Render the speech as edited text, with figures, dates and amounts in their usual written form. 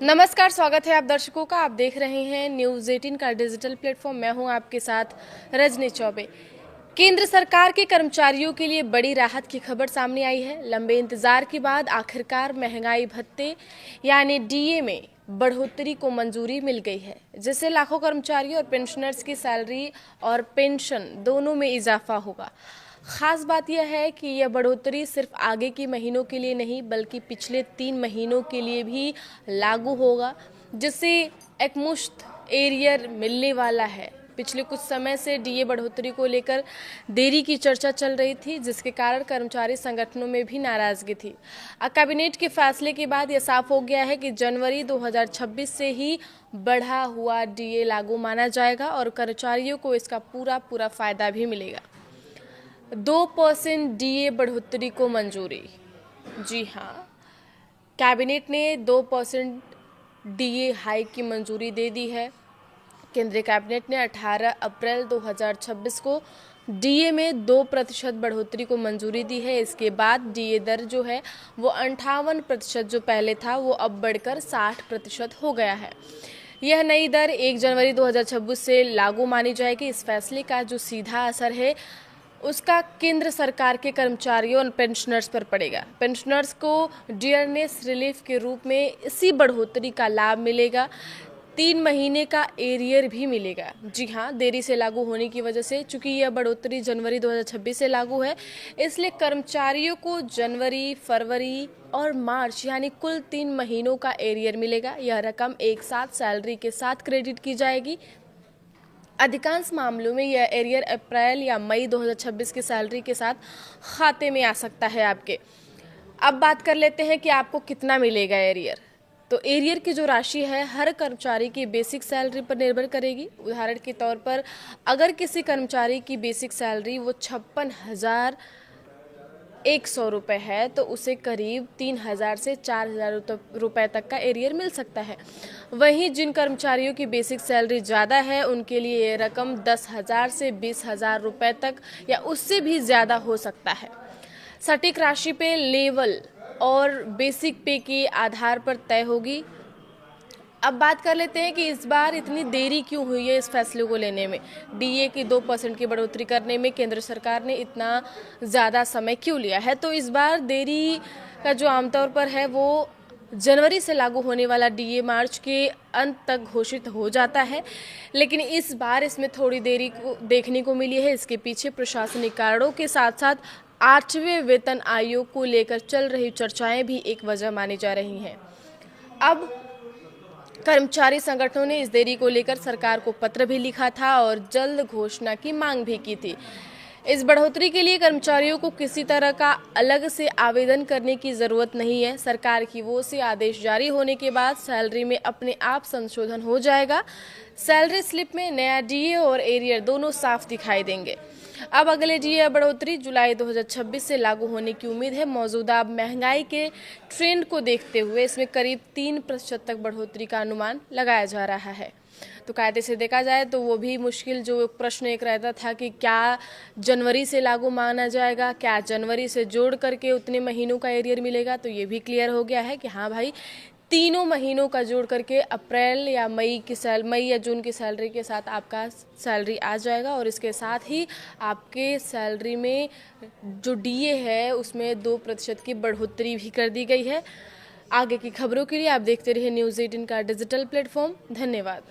नमस्कार, स्वागत है आप दर्शकों का। आप देख रहे हैं न्यूज़ 18 का डिजिटल प्लेटफॉर्म। मैं हूं आपके साथ रजनी चौबे। केंद्र सरकार के कर्मचारियों के लिए बड़ी राहत की खबर सामने आई है। लंबे इंतजार के बाद आखिरकार महंगाई भत्ते यानी डीए में बढ़ोतरी को मंजूरी मिल गई है, जिससे लाखों कर्मचारियों और पेंशनर्स की सैलरी और पेंशन दोनों में इजाफा होगा। खास बात यह है कि यह बढ़ोतरी सिर्फ आगे के महीनों के लिए नहीं बल्कि पिछले 3 महीनों के लिए भी लागू होगा, जिससे एकमुश्त एरियर मिलने वाला है। पिछले कुछ समय से डीए बढ़ोतरी को लेकर देरी की चर्चा चल रही थी, जिसके कारण कर्मचारी संगठनों में भी नाराजगी थी। कैबिनेट के फैसले के बाद यह साफ हो गया है कि जनवरी 2026 से ही बढ़ा हुआ डीए लागू माना जाएगा और कर्मचारियों को इसका पूरा फायदा भी मिलेगा। 2% डीए बढ़ोतरी को मंजूरी। जी हाँ, कैबिनेट ने 2% डीए हाइक की मंजूरी दे दी है। केंद्रीय कैबिनेट ने 18 अप्रैल 2026 को डीए में 2% बढ़ोतरी को मंजूरी दी है। इसके बाद डीए दर जो है वो 58% जो पहले था वो अब बढ़कर 60% हो गया है। यह नई दर 1 जनवरी 2026 से लागू मानी जाएगी। इस फैसले का जो सीधा असर है उसका केंद्र सरकार के कर्मचारियों और पेंशनर्स पर पड़ेगा। पेंशनर्स को डियरनेस रिलीफ के रूप में इसी बढ़ोतरी का लाभ मिलेगा। 3 महीने का एरियर भी मिलेगा। जी हाँ, देरी से लागू होने की वजह से, चूंकि यह बढ़ोतरी जनवरी 2026 से लागू है, इसलिए कर्मचारियों को जनवरी, फरवरी और मार्च यानी कुल 3 महीनों का एरियर मिलेगा। यह रकम एक साथ सैलरी के साथ क्रेडिट की जाएगी। अधिकांश मामलों में यह एरियर अप्रैल या मई 2026 की सैलरी के साथ खाते में आ सकता है आपके। अब बात कर लेते हैं कि आपको कितना मिलेगा एरियर। तो एरियर की जो राशि है हर कर्मचारी की बेसिक सैलरी पर निर्भर करेगी। उदाहरण के तौर पर अगर किसी कर्मचारी की बेसिक सैलरी वो 56,100 रुपये है तो उसे करीब 3,000 से 4,000 रुपये तक का एरियर मिल सकता है। वहीं जिन कर्मचारियों की बेसिक सैलरी ज़्यादा है उनके लिए ये रकम 10,000 से 20,000 रुपये तक या उससे भी ज़्यादा हो सकता है। सटीक राशि पे लेवल और बेसिक पे के आधार पर तय होगी। अब बात कर लेते हैं कि इस बार इतनी देरी क्यों हुई है इस फैसले को लेने में। डीए की 2% की बढ़ोतरी करने में केंद्र सरकार ने इतना ज़्यादा समय क्यों लिया है। तो इस बार देरी का जो आमतौर पर है वो जनवरी से लागू होने वाला डीए मार्च के अंत तक घोषित हो जाता है, लेकिन इस बार इसमें थोड़ी देरी को देखने को मिली है। इसके पीछे प्रशासनिक कारणों के साथ साथ 8वें वेतन आयोग को लेकर चल रही चर्चाएं भी एक वजह मानी जा रही हैं। अब कर्मचारी संगठनों ने इस देरी को लेकर सरकार को पत्र भी लिखा था और जल्द घोषणा की मांग भी की थी। इस बढ़ोतरी के लिए कर्मचारियों को किसी तरह का अलग से आवेदन करने की जरूरत नहीं है। सरकार की ओर से आदेश जारी होने के बाद सैलरी में अपने आप संशोधन हो जाएगा। सैलरी स्लिप में नया डीए और एरियर दोनों साफ दिखाई देंगे। अब अगले डीए बढ़ोतरी जुलाई 2026 से लागू होने की उम्मीद है। मौजूदा महंगाई के ट्रेंड को देखते हुए इसमें करीब 3% तक बढ़ोतरी का अनुमान लगाया जा रहा है। तो कायदे से देखा जाए तो वो भी मुश्किल जो प्रश्न एक रहता था कि क्या जनवरी से लागू माना जाएगा, क्या जनवरी से जोड़ करके उतने महीनों का एरियर मिलेगा, तो ये भी क्लियर हो गया है कि हाँ भाई, तीनों महीनों का जोड़ करके अप्रैल या मई या जून की सैलरी के साथ आपका सैलरी आ जाएगा और इसके साथ ही आपके सैलरी में जो डीए है उसमें 2% की बढ़ोतरी भी कर दी गई है। आगे की खबरों के लिए आप देखते रहिए न्यूज़ 18 का डिजिटल प्लेटफॉर्म। धन्यवाद।